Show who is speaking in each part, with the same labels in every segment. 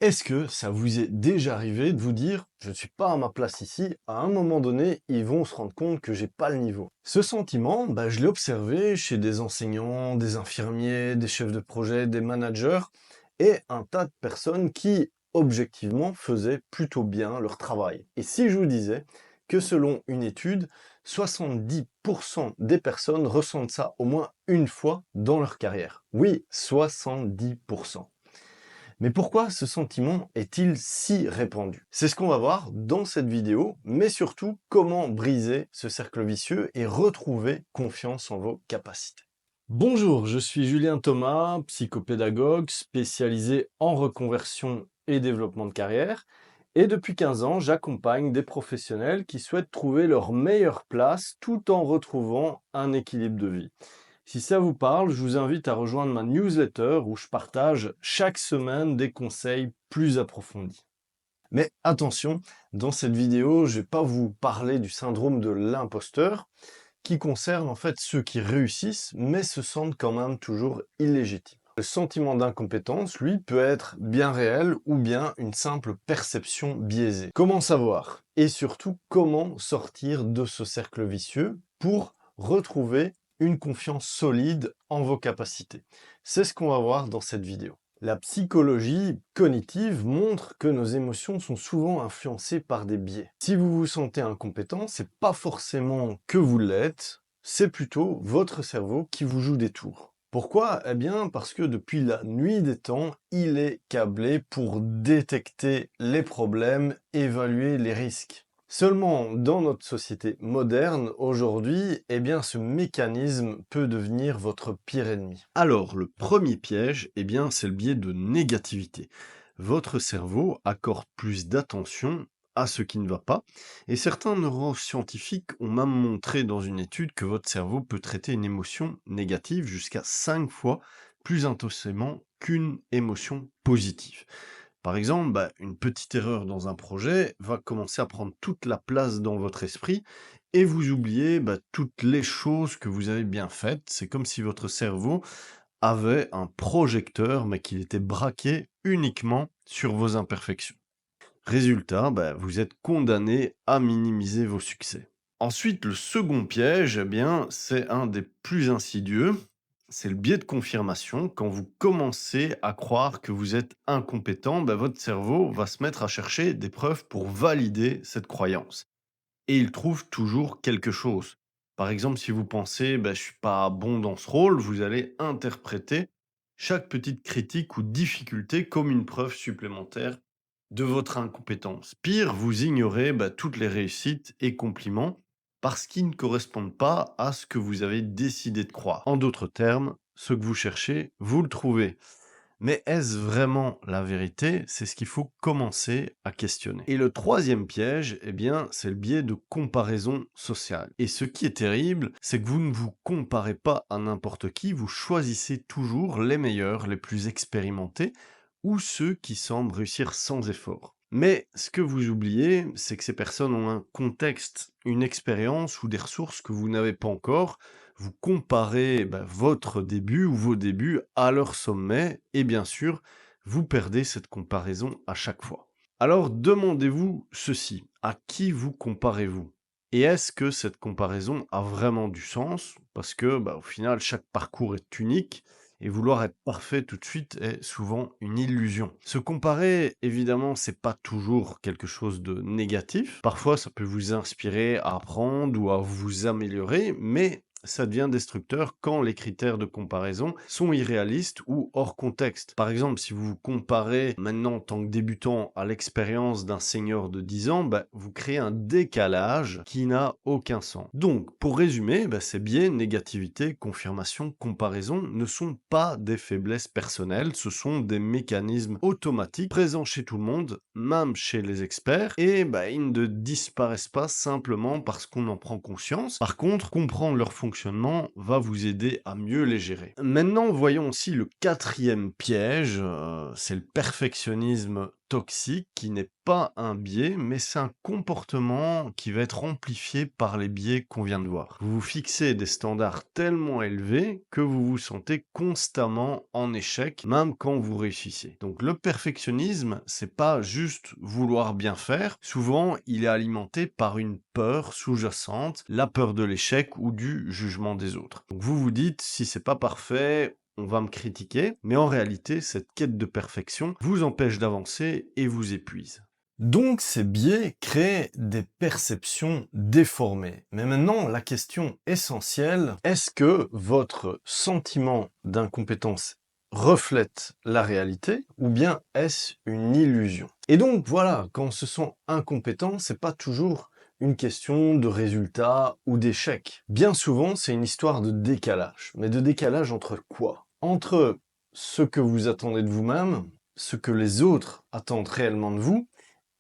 Speaker 1: Est-ce que ça vous est déjà arrivé de vous dire: «Je ne suis pas à ma place ici, à un moment donné, ils vont se rendre compte que j'ai pas le niveau»? Ce sentiment, je l'ai observé chez des enseignants, des infirmiers, des chefs de projet, des managers et un tas de personnes qui, objectivement, faisaient plutôt bien leur travail. Et si je vous disais que selon une étude, 70 des personnes ressentent ça au moins une fois dans leur carrière. Oui, 70. Mais pourquoi ce sentiment est-il si répandu? C'est ce qu'on va voir dans cette vidéo, mais surtout comment briser ce cercle vicieux et retrouver confiance en vos capacités. Bonjour, je suis Julien Thomas, psychopédagogue spécialisé en reconversion et développement de carrière. Et depuis 15 ans, j'accompagne des professionnels qui souhaitent trouver leur meilleure place tout en retrouvant un équilibre de vie. Si ça vous parle, je vous invite à rejoindre ma newsletter où je partage chaque semaine des conseils plus approfondis. Mais attention, dans cette vidéo, je ne vais pas vous parler du syndrome de l'imposteur, qui concerne en fait ceux qui réussissent, mais se sentent quand même toujours illégitimes. Le sentiment d'incompétence, lui, peut être bien réel ou bien une simple perception biaisée. Comment savoir? Et surtout, comment sortir de ce cercle vicieux pour retrouver une confiance solide en vos capacités? C'est ce qu'on va voir dans cette vidéo. La psychologie cognitive montre que nos émotions sont souvent influencées par des biais. Si vous vous sentez incompétent, c'est pas forcément que vous l'êtes, c'est plutôt votre cerveau qui vous joue des tours. Pourquoi? Eh bien, parce que depuis la nuit des temps, il est câblé pour détecter les problèmes, évaluer les risques. Seulement, dans notre société moderne, aujourd'hui, eh bien, ce mécanisme peut devenir votre pire ennemi. Alors, le premier piège, eh bien, c'est le biais de négativité. Votre cerveau accorde plus d'attention à ce qui ne va pas, et certains neuroscientifiques ont même montré dans une étude que votre cerveau peut traiter une émotion négative jusqu'à 5 fois plus intensément qu'une émotion positive. Par exemple, une petite erreur dans un projet va commencer à prendre toute la place dans votre esprit et vous oubliez toutes les choses que vous avez bien faites. C'est comme si votre cerveau avait un projecteur, mais qu'il était braqué uniquement sur vos imperfections. Résultat, vous êtes condamné à minimiser vos succès. Ensuite, le second piège, eh bien, c'est un des plus insidieux. C'est le biais de confirmation. Quand vous commencez à croire que vous êtes incompétent, votre cerveau va se mettre à chercher des preuves pour valider cette croyance. Et il trouve toujours quelque chose. Par exemple, si vous pensez je suis pas bon dans ce rôle, vous allez interpréter chaque petite critique ou difficulté comme une preuve supplémentaire de votre incompétence. Pire, vous ignorez toutes les réussites et compliments parce qu'ils ne correspondent pas à ce que vous avez décidé de croire. En d'autres termes, ce que vous cherchez, vous le trouvez. Mais est-ce vraiment la vérité? C'est ce qu'il faut commencer à questionner. Et le troisième piège, eh bien, c'est le biais de comparaison sociale. Et ce qui est terrible, c'est que vous ne vous comparez pas à n'importe qui, vous choisissez toujours les meilleurs, les plus expérimentés, ou ceux qui semblent réussir sans effort. Mais ce que vous oubliez, c'est que ces personnes ont un contexte, une expérience ou des ressources que vous n'avez pas encore. Vous comparez votre début ou vos débuts à leur sommet et bien sûr, vous perdez cette comparaison à chaque fois. Alors demandez-vous ceci, à qui vous comparez-vous? Et est-ce que cette comparaison a vraiment du sens? Parce que au final, chaque parcours est unique et vouloir être parfait tout de suite est souvent une illusion. Se comparer, évidemment, c'est pas toujours quelque chose de négatif. Parfois, ça peut vous inspirer à apprendre ou à vous améliorer, mais ça devient destructeur quand les critères de comparaison sont irréalistes ou hors contexte. Par exemple, si vous vous comparez maintenant en tant que débutant à l'expérience d'un senior de 10 ans, vous créez un décalage qui n'a aucun sens. Donc, pour résumer, ces biais, négativité, confirmation, comparaison ne sont pas des faiblesses personnelles, ce sont des mécanismes automatiques présents chez tout le monde, même chez les experts, et ils ne disparaissent pas simplement parce qu'on en prend conscience. Par contre, comprendre leur fonctionnement va vous aider à mieux les gérer. Maintenant, voyons aussi le quatrième piège, c'est le perfectionnisme toxique qui n'est pas un biais, mais c'est un comportement qui va être amplifié par les biais qu'on vient de voir. Vous vous fixez des standards tellement élevés que vous vous sentez constamment en échec, même quand vous réussissez. Donc le perfectionnisme, c'est pas juste vouloir bien faire. Souvent, il est alimenté par une peur sous-jacente, la peur de l'échec ou du jugement des autres. Donc vous vous dites, si c'est pas parfait, on va me critiquer, mais en réalité, cette quête de perfection vous empêche d'avancer et vous épuise. Donc ces biais créent des perceptions déformées. Mais maintenant, la question essentielle, est-ce que votre sentiment d'incompétence reflète la réalité ou bien est-ce une illusion? Et donc voilà, quand on se sent incompétent, c'est pas toujours une question de résultat ou d'échec. Bien souvent, c'est une histoire de décalage. Mais de décalage entre quoi? Entre ce que vous attendez de vous-même, ce que les autres attendent réellement de vous,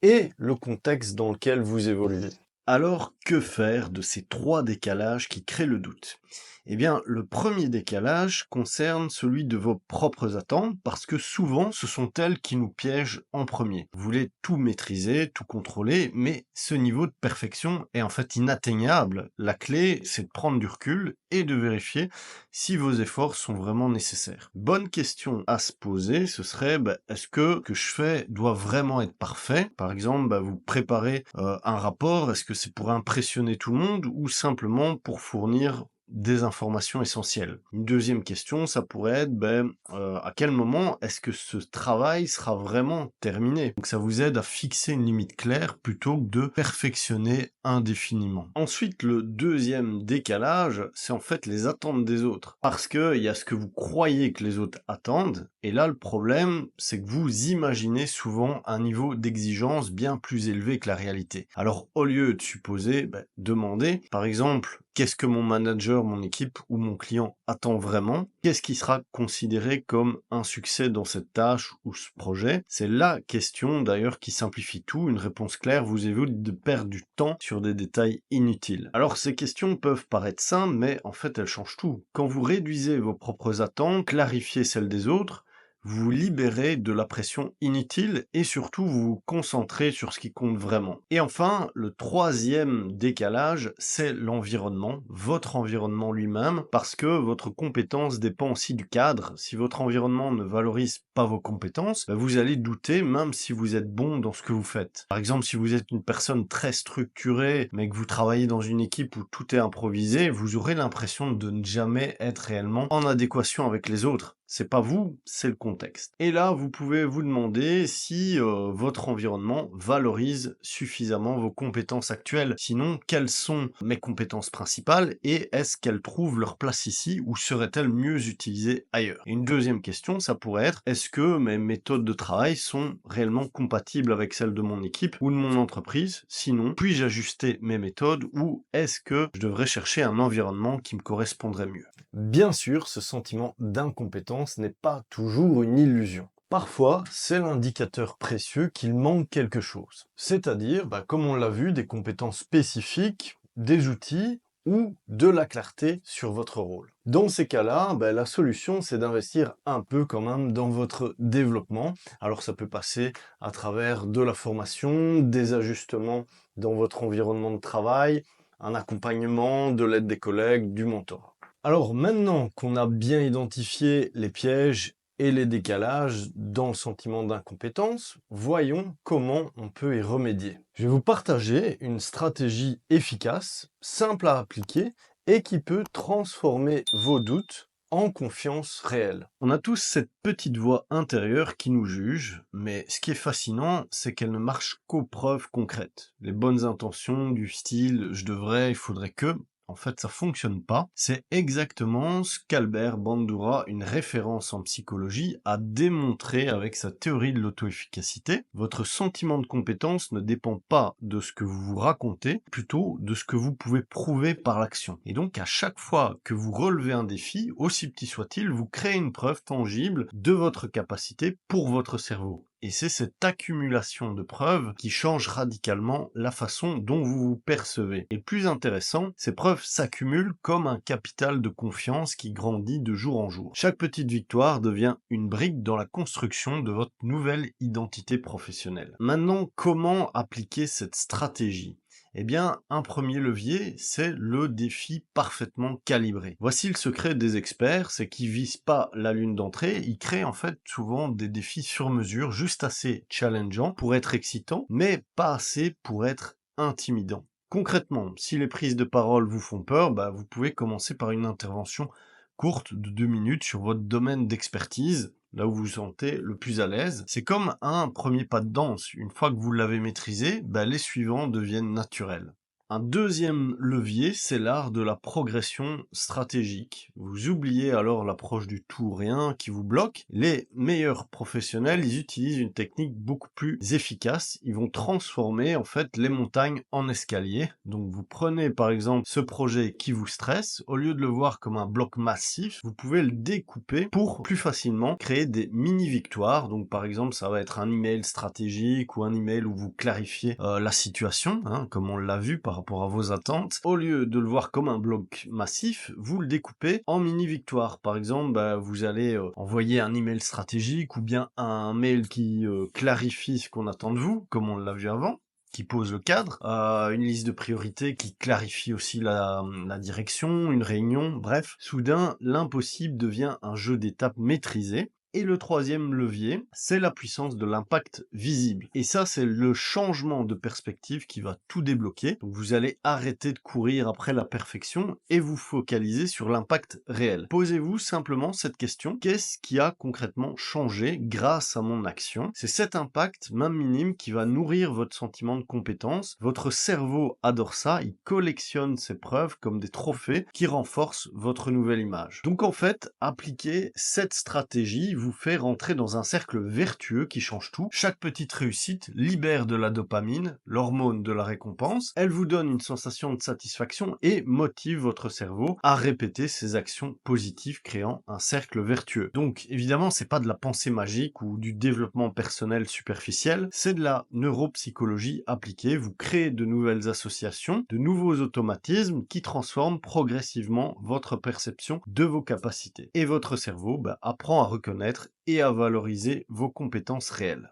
Speaker 1: et le contexte dans lequel vous évoluez. Alors, que faire de ces trois décalages qui créent le doute? Eh bien, le premier décalage concerne celui de vos propres attentes, parce que souvent, ce sont elles qui nous piègent en premier. Vous voulez tout maîtriser, tout contrôler, mais ce niveau de perfection est en fait inatteignable. La clé, c'est de prendre du recul et de vérifier si vos efforts sont vraiment nécessaires. Bonne question à se poser, ce serait, est-ce que je fais doit vraiment être parfait? Par exemple, vous préparez un rapport, est-ce que c'est pour impressionner tout le monde ou simplement pour fournir des informations essentielles? Une deuxième question, ça pourrait être, à quel moment est-ce que ce travail sera vraiment terminé? Donc ça vous aide à fixer une limite claire plutôt que de perfectionner indéfiniment. Ensuite, le deuxième décalage, c'est en fait les attentes des autres. Parce que il y a ce que vous croyez que les autres attendent, et là le problème, c'est que vous imaginez souvent un niveau d'exigence bien plus élevé que la réalité. Alors au lieu de supposer, demandez, par exemple, qu'est-ce que mon manager, mon équipe ou mon client attend vraiment? Qu'est-ce qui sera considéré comme un succès dans cette tâche ou ce projet? C'est la question d'ailleurs qui simplifie tout. Une réponse claire vous évite de perdre du temps sur des détails inutiles. Alors ces questions peuvent paraître simples, mais en fait elles changent tout. Quand vous réduisez vos propres attentes, clarifiez celles des autres, vous vous libérez de la pression inutile et surtout vous vous concentrez sur ce qui compte vraiment. Et enfin, le troisième décalage, c'est l'environnement, votre environnement lui-même, parce que votre compétence dépend aussi du cadre. Si votre environnement ne valorise pas vos compétences, vous allez douter même si vous êtes bon dans ce que vous faites. Par exemple, si vous êtes une personne très structurée, mais que vous travaillez dans une équipe où tout est improvisé, vous aurez l'impression de ne jamais être réellement en adéquation avec les autres. C'est pas vous, c'est le contexte. Et là, vous pouvez vous demander si votre environnement valorise suffisamment vos compétences actuelles. Sinon, quelles sont mes compétences principales et est-ce qu'elles trouvent leur place ici ou seraient-elles mieux utilisées ailleurs? Et une deuxième question, ça pourrait être, est-ce que mes méthodes de travail sont réellement compatibles avec celles de mon équipe ou de mon entreprise? Sinon, puis-je ajuster mes méthodes ou est-ce que je devrais chercher un environnement qui me correspondrait mieux? Bien sûr, ce sentiment d'incompétence n'est pas toujours une illusion. Parfois, c'est l'indicateur précieux qu'il manque quelque chose. C'est-à-dire, comme on l'a vu, des compétences spécifiques, des outils ou de la clarté sur votre rôle. Dans ces cas-là, la solution, c'est d'investir un peu quand même dans votre développement. Alors ça peut passer à travers de la formation, des ajustements dans votre environnement de travail, un accompagnement, de l'aide des collègues, du mentorat. Alors maintenant qu'on a bien identifié les pièges et les décalages dans le sentiment d'incompétence, voyons comment on peut y remédier. Je vais vous partager une stratégie efficace, simple à appliquer et qui peut transformer vos doutes en confiance réelle. On a tous cette petite voix intérieure qui nous juge, mais ce qui est fascinant, c'est qu'elle ne marche qu'aux preuves concrètes. Les bonnes intentions du style « je devrais, il faudrait que », en fait, ça fonctionne pas. C'est exactement ce qu'Albert Bandura, une référence en psychologie, a démontré avec sa théorie de l'auto-efficacité. Votre sentiment de compétence ne dépend pas de ce que vous vous racontez, plutôt de ce que vous pouvez prouver par l'action. Et donc, à chaque fois que vous relevez un défi, aussi petit soit-il, vous créez une preuve tangible de votre capacité pour votre cerveau. Et c'est cette accumulation de preuves qui change radicalement la façon dont vous vous percevez. Et le plus intéressant, ces preuves s'accumulent comme un capital de confiance qui grandit de jour en jour. Chaque petite victoire devient une brique dans la construction de votre nouvelle identité professionnelle. Maintenant, comment appliquer cette stratégie? Eh bien, un premier levier, c'est le défi parfaitement calibré. Voici le secret des experts, c'est qu'ils visent pas la lune d'entrée, ils créent en fait souvent des défis sur mesure, juste assez challengeants pour être excitants, mais pas assez pour être intimidants. Concrètement, si les prises de parole vous font peur, vous pouvez commencer par une intervention courte de 2 minutes sur votre domaine d'expertise, là où vous vous sentez le plus à l'aise. C'est comme un premier pas de danse. Une fois que vous l'avez maîtrisé, les suivants deviennent naturels. Un deuxième levier, c'est l'art de la progression stratégique. Vous oubliez alors l'approche du tout ou rien qui vous bloque. Les meilleurs professionnels, ils utilisent une technique beaucoup plus efficace. Ils vont transformer en fait les montagnes en escaliers. Donc vous prenez par exemple ce projet qui vous stresse, au lieu de le voir comme un bloc massif, vous pouvez le découper pour plus facilement créer des mini-victoires. Donc par exemple, ça va être un email stratégique ou un email où vous clarifiez la situation, comme on l'a vu par rapport à vos attentes. Au lieu de le voir comme un bloc massif, vous le découpez en mini-victoires. Par exemple, vous allez envoyer un email stratégique ou bien un mail qui clarifie ce qu'on attend de vous, comme on l'a vu avant, qui pose le cadre, une liste de priorités qui clarifie aussi la direction, une réunion, bref. Soudain, l'impossible devient un jeu d'étapes maîtrisé. Et le troisième levier, c'est la puissance de l'impact visible. Et ça, c'est le changement de perspective qui va tout débloquer. Donc vous allez arrêter de courir après la perfection et vous focaliser sur l'impact réel. Posez-vous simplement cette question: qu'est-ce qui a concrètement changé grâce à mon action? C'est cet impact, même minime, qui va nourrir votre sentiment de compétence. Votre cerveau adore ça, il collectionne ces preuves comme des trophées qui renforcent votre nouvelle image. Donc en fait, appliquer cette stratégie vous fait rentrer dans un cercle vertueux qui change tout. Chaque petite réussite libère de la dopamine, l'hormone de la récompense. Elle vous donne une sensation de satisfaction et motive votre cerveau à répéter ces actions positives, créant un cercle vertueux. Donc évidemment, c'est pas de la pensée magique ou du développement personnel superficiel, c'est de la neuropsychologie appliquée. Vous créez de nouvelles associations, de nouveaux automatismes qui transforment progressivement votre perception de vos capacités. Et votre cerveau apprend à reconnaître et à valoriser vos compétences réelles.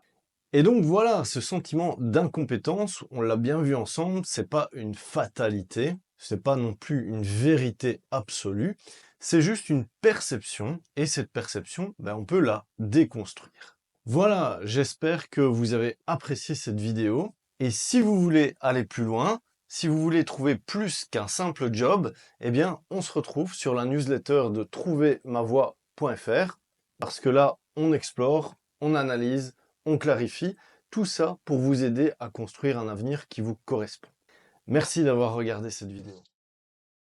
Speaker 1: Et donc voilà, ce sentiment d'incompétence, on l'a bien vu ensemble, c'est pas une fatalité, c'est pas non plus une vérité absolue, c'est juste une perception, et cette perception, on peut la déconstruire. Voilà, j'espère que vous avez apprécié cette vidéo, et si vous voulez aller plus loin, si vous voulez trouver plus qu'un simple job, on se retrouve sur la newsletter de trouvermavoie.fr, parce que là, on explore, on analyse, on clarifie, tout ça pour vous aider à construire un avenir qui vous correspond. Merci d'avoir regardé cette vidéo.